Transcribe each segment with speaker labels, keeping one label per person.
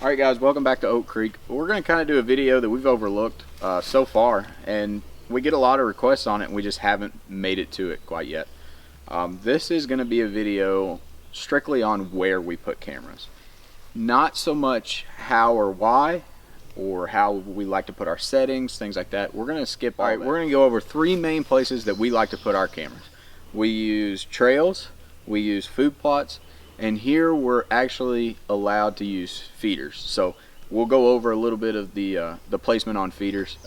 Speaker 1: Alright guys, welcome back to Oak Creek. We're going to kind of do a video that we've overlooked so far, and we get a lot of requests on it and we just haven't made it to it quite yet. This is going to be a video strictly on where we put cameras. Not so much how or why, or how we like to put our settings, things like that. We're going to skip all that. We're going to go over three main places that we like to put our cameras. We use trails, we use food plots, and here we're actually allowed to use feeders. So we'll go over a little bit of the placement on feeders.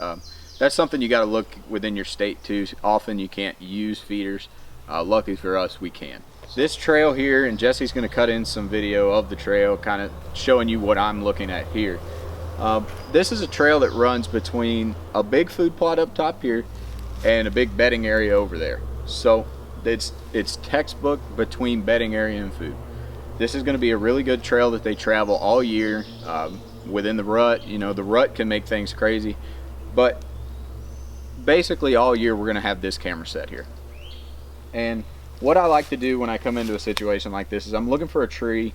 Speaker 1: That's something you got to look within your state too. Often you can't use feeders. Luckily for us, we can. This trail here, and Jesse's going to cut in some video of the trail, kind of showing you what I'm looking at here. This is a trail that runs between a big food plot up top here and a big bedding area over there. So it's textbook between bedding area and food. This is going to be a really good trail that they travel all year within the rut. You know, the rut can make things crazy, but basically all year we're going to have this camera set here. And what I like to do when I come into a situation like this is I'm looking for a tree,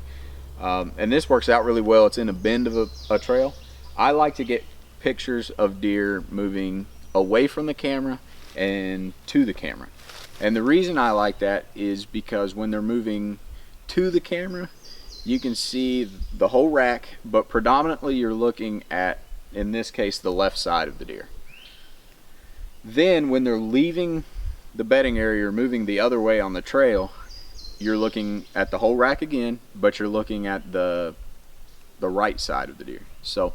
Speaker 1: and this works out really well. It's in a bend of a trail. I like to get pictures of deer moving away from the camera and to the camera. And the reason I like that is because when they're moving to the camera, you can see the whole rack, but predominantly you're looking at, in this case, the left side of the deer. Then when they're leaving the bedding area or moving the other way on the trail, you're looking at the whole rack again, but you're looking at the right side of the deer. So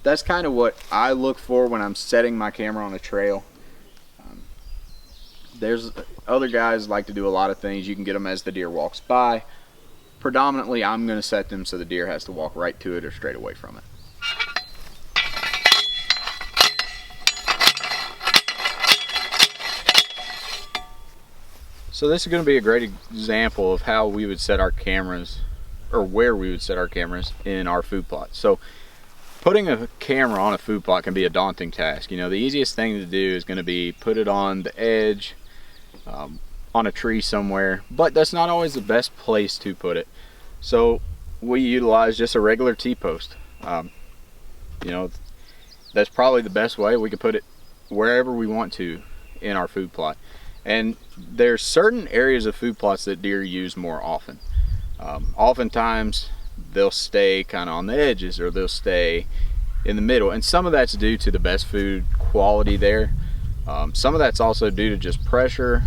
Speaker 1: that's kind of what I look for when I'm setting my camera on a trail. There's other guys like to do a lot of things. You can get them as the deer walks by. Predominantly, I'm going to set them so the deer has to walk right to it or straight away from it. So this is going to be a great example of how we would set our cameras, or where we would set our cameras in our food plot. So putting a camera on a food plot can be a daunting task. You know, the easiest thing to do is going to be put it on the edge, on a tree somewhere, but that's not always the best place to put it. So we utilize just a regular T-post. You know, that's probably the best way. We can put it wherever we want to in our food plot. And there's certain areas of food plots that deer use more often. Oftentimes they'll stay kind of on the edges, or they'll stay in the middle, and some of that's due to the best food quality there. Some of that's also due to just pressure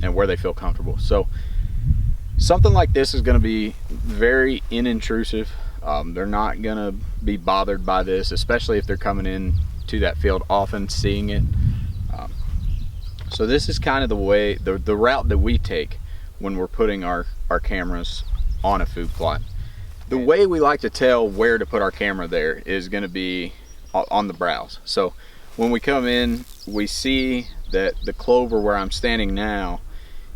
Speaker 1: and where they feel comfortable. So something like this is going to be very inintrusive. They're not going to be bothered by this, especially if they're coming in to that field often, seeing it. So this is kind of the way, the route that we take when we're putting our cameras on a food plot. The way we like to tell where to put our camera there is going to be on the browse. So when we come in, we see that the clover where I'm standing now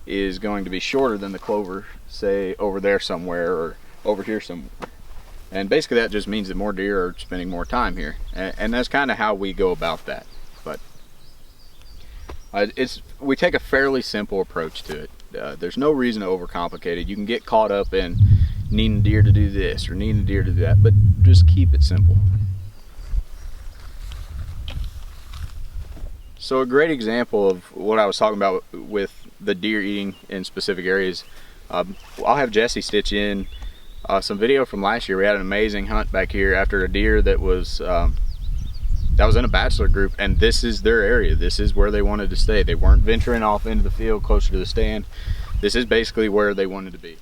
Speaker 1: is going to be shorter than the clover, say, over there somewhere or over here somewhere. And basically that just means that more deer are spending more time here. And that's kind of how we go about that. But we take a fairly simple approach to it. There's no reason to overcomplicate it. You can get caught up in needing deer to do this or needing deer to do that, but just keep it simple. So a great example of what I was talking about with the deer eating in specific areas, I'll have Jesse stitch in some video from last year. We had an amazing hunt back here after a deer that was in a bachelor group, and this is their area. This is where they wanted to stay. They weren't venturing off into the field closer to the stand. This is basically where they wanted to be.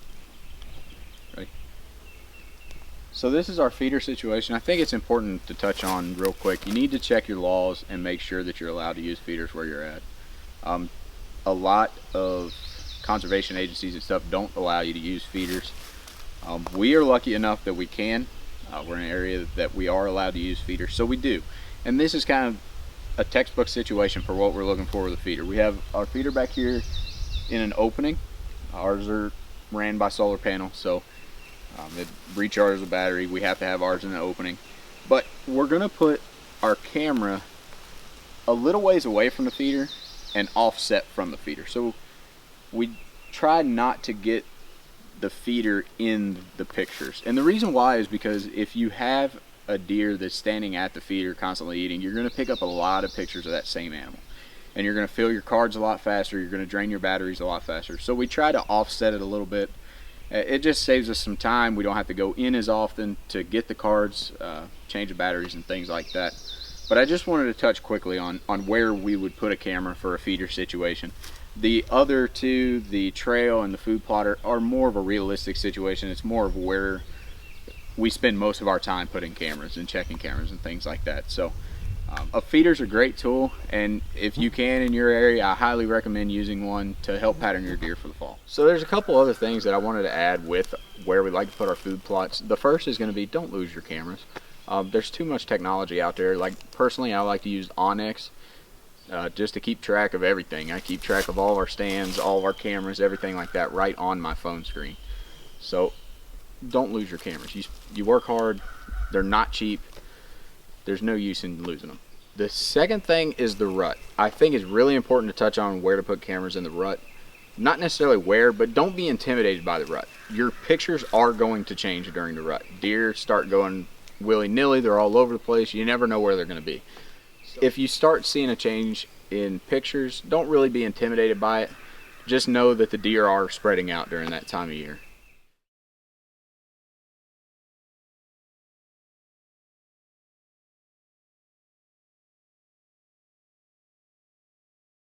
Speaker 1: Right. So this is our feeder situation. I think it's important to touch on real quick. You need to check your laws and make sure that you're allowed to use feeders where you're at. A lot of conservation agencies and stuff don't allow you to use feeders. We are lucky enough that we can. We're in an area that we are allowed to use feeders, so we do. And this is kind of a textbook situation for what we're looking for with a feeder. We have our feeder back here in an opening. Ours are ran by solar panel, so it recharges the battery. We have to have ours in the opening. But we're going to put our camera a little ways away from the feeder and offset from the feeder. So we try not to get the feeder in the pictures. And the reason why is because if you have a deer that's standing at the feeder constantly eating, you're going to pick up a lot of pictures of that same animal. And you're going to fill your cards a lot faster, you're going to drain your batteries a lot faster. So we try to offset it a little bit. It just saves us some time. We don't have to go in as often to get the cards, change the batteries and things like that. But I just wanted to touch quickly on where we would put a camera for a feeder situation. The other two, the trail and the food plotter, are more of a realistic situation. It's more of where we spend most of our time putting cameras and checking cameras and things like that. So a feeder's a great tool, and if you can in your area, I highly recommend using one to help pattern your deer for the fall. So there's a couple other things that I wanted to add with where we like to put our food plots. The first is going to be, don't lose your cameras. There's too much technology out there. Like personally, I like to use Onyx just to keep track of everything. I keep track of all of our stands, all of our cameras, everything like that right on my phone screen. So don't lose your cameras. You work hard, they're not cheap, there's no use in losing them. The second thing is the rut. I think it's really important to touch on where to put cameras in the rut. Not necessarily where, but don't be intimidated by the rut. Your pictures are going to change during the rut. Deer start going willy-nilly, they're all over the place, you never know where they're going to be. If you start seeing a change in pictures, don't really be intimidated by it. Just know that the deer are spreading out during that time of year.